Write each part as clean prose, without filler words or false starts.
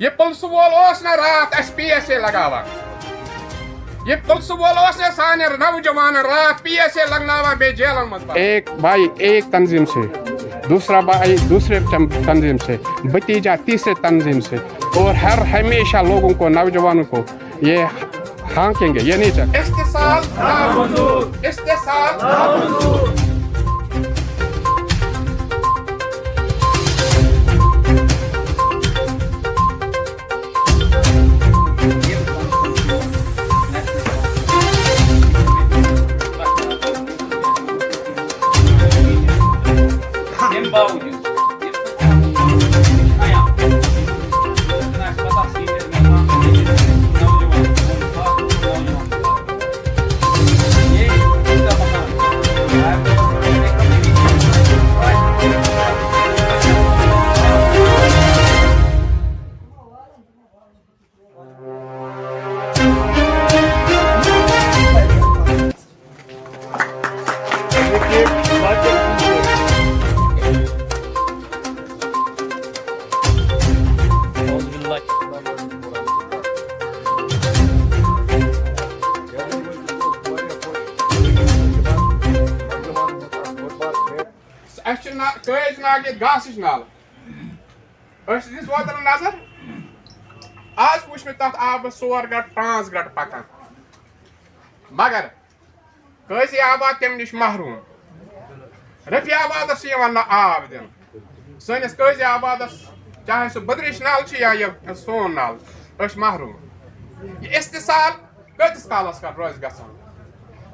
یہ پلس وول اوس نا رات اس پی ایس اے لگاوان یہ پلس وول اوس نا سانے نوجوان رات پی ایس اے لگناوان بے جیلن مز ایک بھائی ایک تنظیم سے دوسرا بھائی دوسرے تنظیم سے بھتیجا تیسرے تنظیم سے اور ہر ہمیشہ لوگوں کو نوجوانوں کو یہ ہانکیں گے یہ نہیں چاہتے استحصال نامنظور استحصال نامنظور قٲیِد ناگ ییٚتہِ گاسٕچ نالہٕ أسۍ دِژ اوترٕ نظر آز وٕچھ مےٚ تَتھ آبَس 4 گھنٹہٕ 5 گھنٹہٕ پَکان مگر قٲضی آباد تَمہِ نِش محروٗم رفیع آبادَس چھِ یِوان نہٕ آب دِنہٕ سٲنِس قٲضی آبادَس چاہے سُہ بٔدرِش نالہٕ چھُ یا یہِ سون نالہٕ أسۍ چھِ محروٗم یہِ استحصال کۭتِس کالَس روزِ گژھان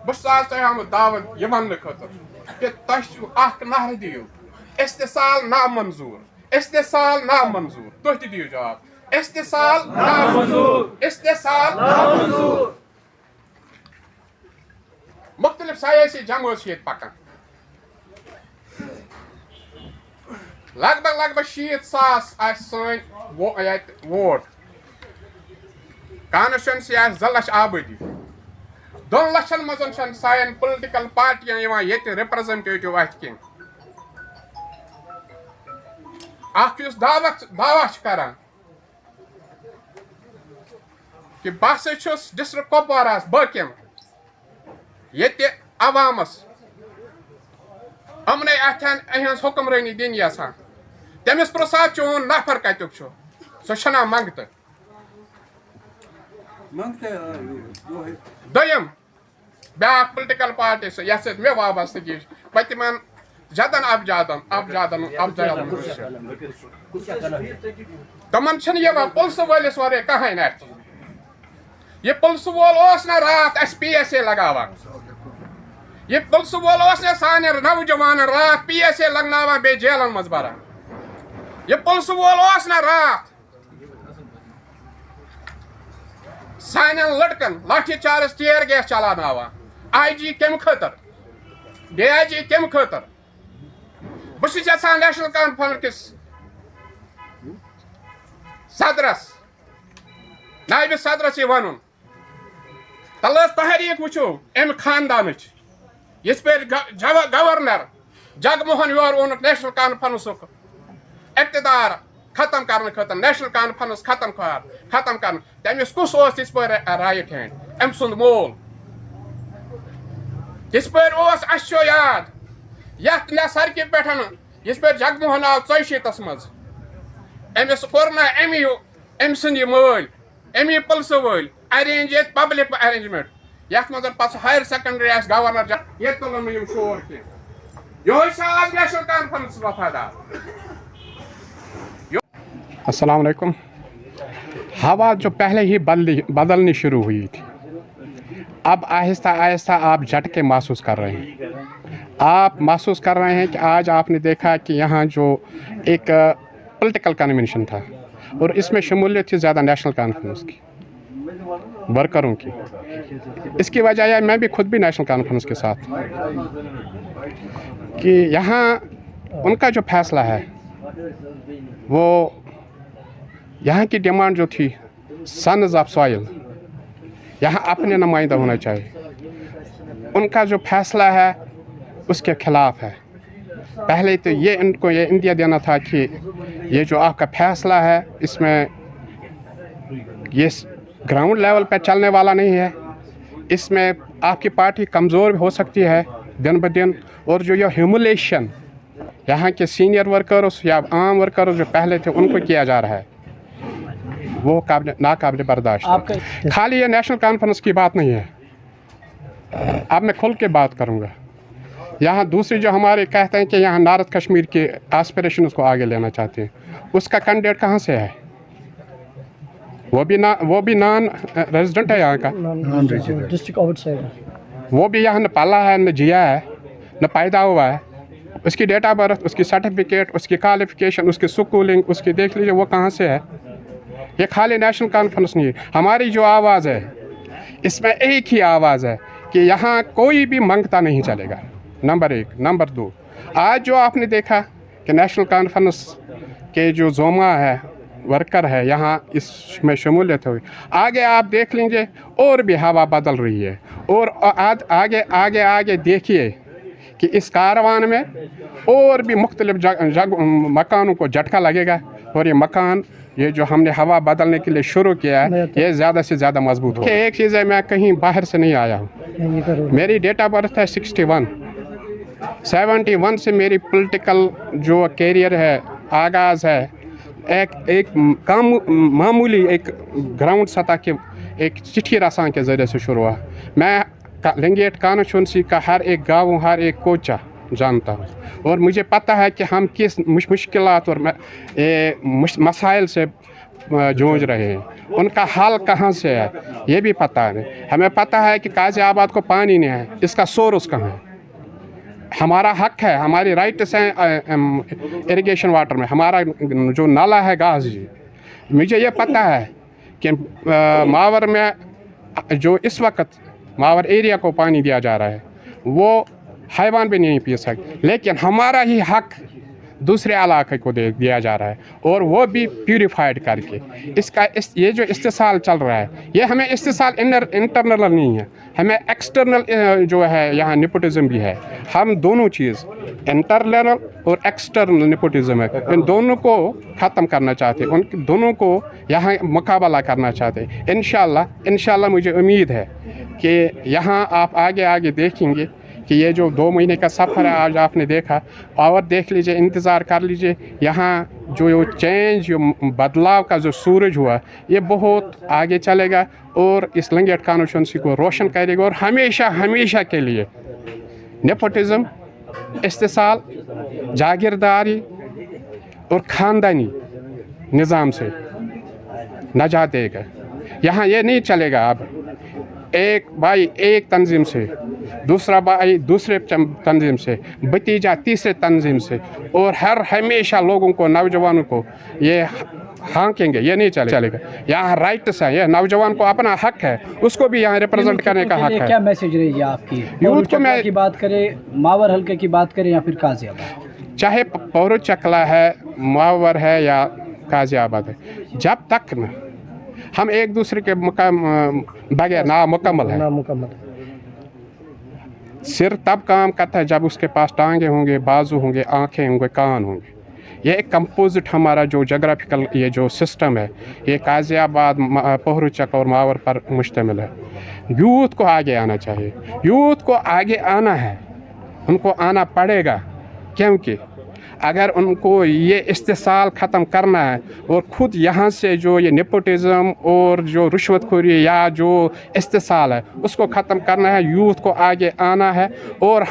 بہٕ چھُس آز تۄہہِ آمُت دعوت یہِ وَننہٕ خٲطرٕ کہِ تۄہہِ چھُو اکھ نہرٕ دِیِو استحصال نامنظور استحصال نامنظور تُہۍ تہِ دِیِو جواب استحصال نامنظور استحصال نامنظور مختلف سیٲسی جمٲژ چھِ ییٚتہِ پَکان لگ بگ 60,000 آسہِ سٲنۍ ییٚتہِ ووٹ کانسٹچوینسی آسہِ 2 لچھ آبٲدی 2 لچھن منٛز چھنہٕ سانٮ۪ن پُلٹِکل پارٹین یِوان ییٚتہِ رِپرٛزنٹیٹِو اَتھِ کینٛہہ اکھ یُس دعوا چھُ کران کہ بہٕ ہسا چھُس ڈسٹرکٹ کپوارہس بٲکِم ییٚتہِ عوامس یِمنٕے اَتھٮ۪ن اِہٕنٛز حُکمرٲنی دِنۍ یژھان تٔمِس پرٛژھان چون نفر کتیُک چھُ سۄ چھنا منٛگتہٕ دوٚیِم بیٛاکھ پُلٹِکل پارٹی سۄ یتھ سۭتۍ مےٚ وابستگی چھِ پٔتمٮ۪ن جدن افجادن تمن چھنہٕ یِوان پُلسہٕ وٲلِس ورٲے کٕہٕنۍ اَتھِ یہِ پُلسہٕ وول اوس نا رات اَسہِ پی ایس اے لگاوان یہِ پُلسہٕ وول اوس نا سانٮ۪ن نوجوانن رات پی ایس اے لگناوان بیٚیہِ جیلن منٛز بران یہِ پُلسہٕ وول اوس نا رات سانٮ۪ن لڑکن لاٹھی چارج ٹیئر گیس چلاوناوان آی جی کمہِ خٲطرٕ ڈی آی جی کمہِ خٲطرٕ بہٕ چھُس یژھان نیشنل کانفرنس کِس صدرس نٲیِبہِ صدرس یہِ وَنُن تلہٕ حظ تحریٖک وٕچھو اَمہِ خاندانٕچ یِژھ پٲٹھۍ گورنر جگموہن یور اوٚنُکھ نیشنل کانفرنسُک اقتدار ختم کرنہٕ خٲطرٕ نیشنل کانفرنس ختم کرنہٕ تٔمِس کُس اوس یِژھ پٲٹھۍ رایٹ ہینڈ أمۍ سُنٛد مول یِژھ پٲٹھۍ اوس اَسہِ چھُ یاد یتھ سڑکہِ پٮ۪ٹھ یِژھ پٲٹھۍ جگموہن آو 84 منٛز أمِس کوٚر نا أمۍ سٕنٛدۍ یہِ مٲلۍ أمی پُلسہٕ وٲلۍ ارینج ییٚتہِ پبلک ارینجمنٹ یتھ منٛز پتہٕ سُہ ہایر سیکنڈری آسہِ گورنر ییٚتہِ تُلن نہٕ یِم شور کینٛہہ یِہوے چھُ آز نیشنل کانفرنس وفادار. السلام علیکم. ہوا جو پہلے ہی بدلنی شروع ہوئی تھی اب آہستہ آہستہ آپ جھٹکے محسوس کر رہے ہیں. آپ محسوس کر رہے ہیں کہ آج آپ نے دیکھا کہ یہاں جو ایک پولیٹیکل کنونشن تھا اور اس میں شمولیت تھی زیادہ نیشنل کانفرنس کی ورکروں کی. اس کی وجہ یہ میں بھی خود بھی نیشنل کانفرنس کے ساتھ کہ یہاں ان کا جو فیصلہ ہے وہ یہاں کی ڈیمانڈ جو تھی سنز آف سوائل یہاں اپنے نمائندہ ہونا چاہیے. ان کا جو فیصلہ ہے اس کے خلاف ہے. پہلے تو یہ ان کو یہ اندیا دینا تھا کہ یہ جو آپ کا فیصلہ ہے اس میں ये ग्राउंड लेवल पे चलने वाला नहीं है। इसमें आपकी पार्टी कमज़ोर हो सकती है दिन ब दिन, और जो ये ह्यूमिलेशन यहाँ के सीनियर वर्कर्स या आम वर्कर्स जो पहले थे उनको किया जा रहा है, वो नाकाबिल बर्दाश्त है। खाली ये नेशनल कॉन्फ्रेंस की बात नहीं है, अब मैं खुल के बात करूँगा। यहाँ दूसरी जो हमारे कहते हैं कि यहाँ नॉर्थ कश्मीर के एस्पिरेशन उसको आगे लेना चाहते हैं, उसका कैंडिडेट कहाँ से है? वो भी नॉन रेजिडेंट है यहाँ का, डिस्ट्रिक्ट आउटसाइड है। वो भी यहाँ न पाला है, न जिया है, न पैदा हुआ है। उसकी डेट ऑफ बर्थ, उसकी सर्टिफिकेट, उसकी क्वालिफिकेशन, उसकी स्कूलिंग, उसकी देख लीजिए वो कहाँ से है। ये खाली नेशनल कॉन्फ्रेंस नहीं है। हमारी जो आवाज़ है इसमें एक ही आवाज़ है कि यहाँ कोई भी मांगता नहीं चलेगा, नंबर एक। नंबर दो, आज जो आपने देखा कि नेशनल कॉन्फ्रेंस के जो जोमा है, वर्कर है, यहाँ इसमें शमूलियत हुई, आगे आप देख लीजिए और भी हवा बदल रही है। और आज आगे आगे आगे देखिए कि इस कारवान में और भी मुख्तलिफ मकानों को झटका लगेगा, और ये मकान, ये जो हमने हवा बदलने के लिए शुरू किया है, ये ज़्यादा से ज़्यादा मजबूत हो। एक चीज़ है, मैं कहीं बाहर से नहीं आया हूँ। मेरी डेट ऑफ बर्थ है 71 से मेरी पॉलिटिकल जो कैरियर है, आगाज़ है, एक मामूली एक ग्राउंड सतह के एक चिट्ठी रसां के ज़रिए से शुरू हुआ। मैं लिंगेट कॉन्स्टिट्यूंसी का हर एक गाँव, हर एक कोचा जानता हूँ, और मुझे पता है कि हम किस मुश्किलात और मसाइल से जूझ रहे हैं, उनका हल कहाँ से है ये भी पता है। हमें पता है कि गाज़ी आबाद को पानी नहीं है, इसका सोर्स कहाँ है। हमारा हक है, हमारी राइट्स हैं इरिगेशन वाटर में, हमारा जो नाला है गाज़ी। मुझे ये पता है कि मावर में जो इस वक्त मावर एरिया को पानी दिया जा रहा है वो हैवान भी नहीं पी सकते, लेकिन हमारा ही हक दूसरे इलाके को दे दिया जा रहा है, और वो भी प्यूरिफाइड करके। ये जो इस्तेसाल चल रहा है, ये हमें इस्तेसाल इंटरनल नहीं है, हमें एक्सटर्नल जो है यहाँ नेपोटिज्म भी है। हम दोनों चीज़, इंटरनल और एक्सटर्नल नेपोटिज्म है, इन दोनों को ख़त्म करना चाहते हैं, उन दोनों को यहाँ मुकाबला करना चाहते हैं। इंशाल्लाह मुझे उम्मीद है कि यहाँ आप आगे आगे देखेंगे कि ये जो 2 महीने का सफ़र है आज आपने देखा, और देख लीजिए, इंतज़ार कर लीजिए, यहाँ जो चेंज, जो बदलाव का जो सूरज हुआ, ये बहुत आगे चलेगा और इस लिंगेट कॉन्स्टिट्यूंसी को रोशन करेगा, और हमेशा के लिए नेपोटिज्म, इस्तेसाल, जागीरदारी और ख़ानदानी निज़ाम से नजात देगा। यहाँ ये नहीं चलेगा अब एक भाई एक तंजीम से, दूसरा भाई दूसरे तंजीम से, भतीजा तीसरे तंजीम से, और हमेशा लोगों को, नौजवानों को ये हाँकेंगे, ये नहीं चलेगा। यहाँ राइट्स है, ये नौजवान को अपना हक है, उसको भी यहाँ रिप्रेजेंट करने का हक है। क्या मैसेज रहेगी आपकी यूथ को? मैं की बात करें, मावर हल्के की बात करें या फिर गाज़ियाबाद, चाहे पौरो चकला है, मावर है या गाज़ियाबाद है, जब तक न हम एक दूसरे के बगैर नामुकम्मल है। सिर तब काम करता है जब उसके पास टांगे होंगे, बाजू होंगे, आँखें होंगे, कान होंगे। ये एक कंपोजिट हमारा जो जोग्राफिकल ये जो सिस्टम है, ये गाज़ियाबाद, पहरुचक और मावर पर मुश्तमिल है। यूथ को आगे आना चाहिए, यूथ को आगे आना है, उनको आना पड़ेगा, क्योंकि अगर उनको ये इस्तेसाल ख़त्म करना है और ख़ुद यहाँ से जो ये नेपोटिज़म और जो रिश्वतखोरी या जो इस्तेसाल है उसको ख़त्म करना है, यूथ को आगे आना है। और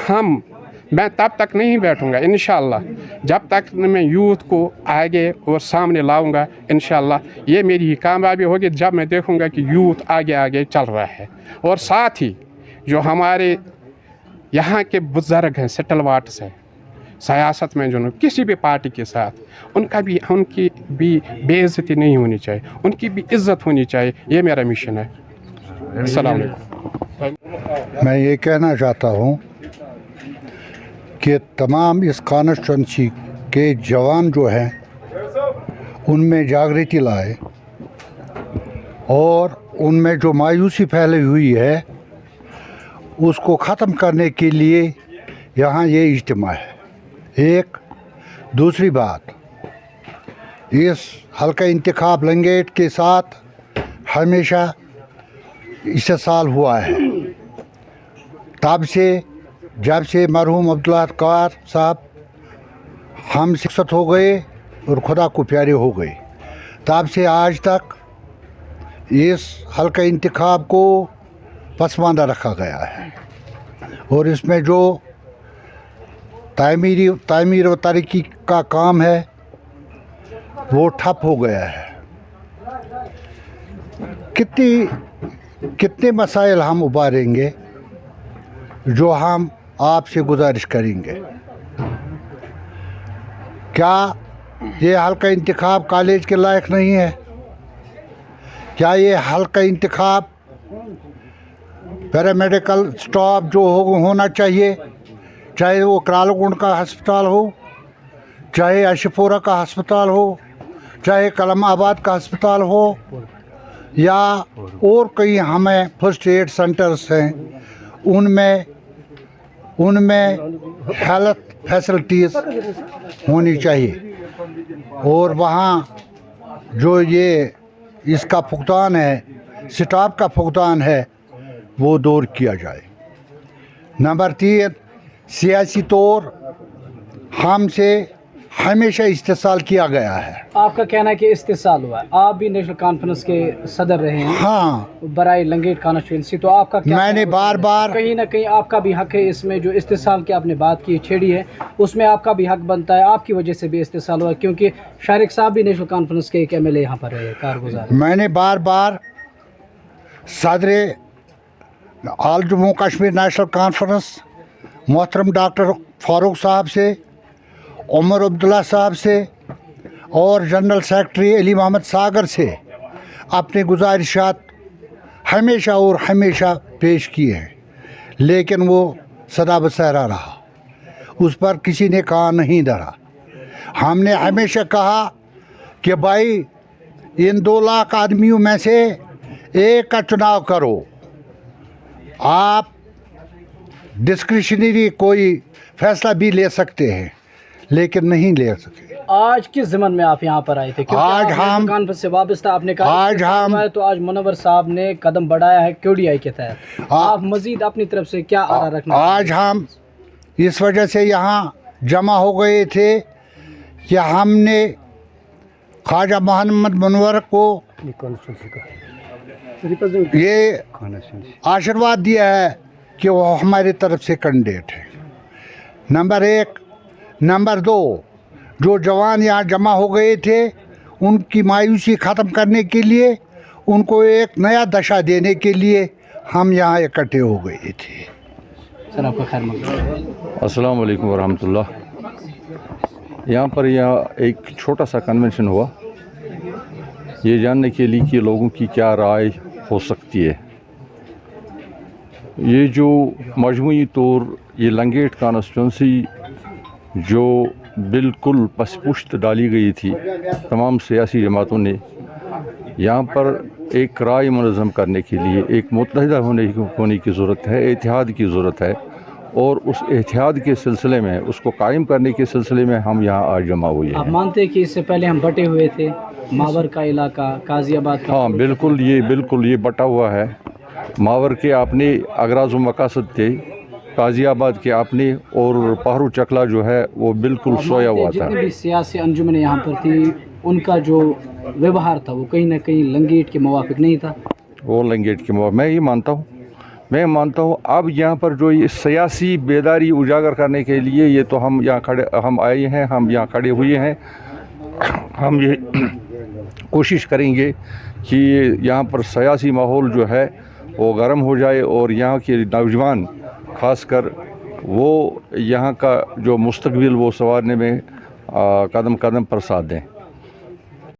मैं तब तक नहीं बैठूँगा इंशाअल्लाह जब तक मैं यूथ को आगे और सामने लाऊंगा। इंशाअल्लाह ये मेरी ही कामयाबी होगी जब मैं देखूँगा कि यूथ आगे आगे चल रहा है। और साथ ही जो हमारे यहाँ के बुज़ुर्ग हैं, सेटलवाट्स हैं, सियासत में जो किसी भी पार्टी के साथ, उनकी भी बेइज्जती नहीं होनी चाहिए, उनकी भी इज़्ज़त होनी चाहिए। ये मेरा मिशन है। अस्सलाम वालेकुम। मैं ये कहना चाहता हूँ कि तमाम इस कॉन्स्टिट्यूंसी के जवान जो हैं उनमें जागृति लाए और उनमें जो मायूसी फैली हुई है उसको ख़त्म करने के लिए यहाँ ये इज्तिमा है। एक दूसरी बात, इस हल्का इंतखाब लिंगेट के साथ हमेशा इस्तेसाल हुआ है। तब से जब से मरहूम अब्दुल्ला कार साहब हम शिक्षत हो गए और खुदा को प्यारे हो गए, तब से आज तक इस हल्का इंतखाब को पसमानदा रखा गया है और इसमें जो तामीर व तरक्की का काम है वो ठप हो गया है। कितने मसाइल हम उबारेंगे जो हम आपसे गुजारिश करेंगे। क्या ये हल्का इंतखाब कॉलेज के लायक नहीं है? क्या ये हल्का इंतखाब पैरामेडिकल स्टाफ जो होना चाहिए, चाहे वो करालगुंड का अस्पताल हो, चाहे अशफोरा का अस्पताल हो, चाहे कलमाबाद का अस्पताल हो, या और कई हमें फर्स्ट एड सेंटर्स हैं, उनमें हेल्थ फैसिलिटीज़ होनी चाहिए और वहाँ जो ये इसका भुगतान है, स्टाफ का भुगतान है, वो दूर किया जाए। नंबर 3, सियासी तौर हमसे हमेशा इस्तेसाल किया गया है। आपका कहना है कि इस्तेसाल हुआ है। आप भी नेशनल कॉन्फ्रेंस के सदर रहे हैं। हाँ, बराए लंगेट कॉन्स्टिट्यूंसी, तो आपका क्या मैंने बार बार कहीं ना कहीं आपका भी हक है इसमें, जो इस्तेसाल की आपने बात की छेड़ी है उसमें आपका भी हक बनता है। आपकी वजह से भी इस्तेसाल हुआ, क्योंकि शारिक साहब भी नेशनल कॉन्फ्रेंस के एक MLA यहाँ पर रहे, कारगुजार। मैंने बार बार सदर आल जम्मू कश्मीर नेशनल कॉन्फ्रेंस मोहतरम डॉक्टर फारूक साहब से, उमर अब्दुल्ला साहब से और जनरल सेक्रेटरी अली मोहम्मद सागर से अपने गुजारिशात हमेशा और हमेशा पेश किए हैं, लेकिन वो सदा बसहरा रहा, उस पर किसी ने कान नहीं धरा। हमने हमेशा कहा कि भाई इन 2 लाख आदमियों में से एक का चुनाव करो, आप डिस्क्रिशनरी कोई फैसला भी ले सकते हैं, लेकिन नहीं ले सके। आज किस ज़मन में आप यहाँ पर आए थे? आज हम कॉन्फ्रेंस से वाबस्ता, आपने कहा आज हम तो आज मुनव्वर साहब ने कदम बढ़ाया है QDI के तहत। आप मजीद अपनी तरफ से क्या आरा रखना? आज हम इस वजह से यहाँ जमा हो गए थे कि हमने ख्वाजा मोहम्मद मुनव्वर को ये आशीर्वाद दिया है कि वो हमारी तरफ से कैंडिडेट है। नंबर 1। नंबर 2, जो जवान यहाँ जमा हो गए थे उनकी मायूसी ख़त्म करने के लिए, उनको एक नया दशा देने के लिए हम यहाँ इकट्ठे हो गए थे। सर आपका खैर मकसद। अस्सलाम वालेकुम वरहमतुल्लाह। यहाँ पर एक छोटा सा कन्वेंशन हुआ ये जानने के लिए कि लोगों की क्या राय हो सकती है। ये जो मजमूई तौर ये लंगेट कॉन्स्टिट्यूंसी जो बिल्कुल पसपुश्त डाली गई थी तमाम सियासी जमातों ने, यहाँ पर एक राय मुनज़्ज़म करने के लिए एक मुत्तहिदा होने की ज़रूरत है, इत्तेहाद की ज़रूरत है, और उस इत्तेहाद के सिलसिले में, उसको कायम करने के सिलसिले में हम यहाँ आज जमा हुए हैं। आप मानते हैं कि इससे पहले हम बटे हुए थे, मावर का इलाका, गाज़ियाबाद का? हाँ, बिल्कुल ये बटा हुआ है। मावर के अपने अगराज़ व मकासद थे, गाज़ियाबाद के अपने, और पहरू चकला जो है वो बिल्कुल सोया हुआ था। जितनी भी सियासी अंजुमन यहाँ पर थी उनका जो व्यवहार था वो कहीं ना कहीं लंगेट के मुवाफिक नहीं था। वो लंगेट के मुवाफिक मैं मानता हूँ। अब यहाँ पर जो ये सियासी बेदारी उजागर करने के लिए ये तो हम आए हैं, हम यहाँ खड़े हुए हैं। हम ये कोशिश करेंगे कि यहाँ पर सियासी माहौल जो है वो गर्म हो जाए और यहाँ के नौजवान खासकर वो यहाँ का जो मुस्तकबिल वो संवारने में कदम कदम पर साथ दें।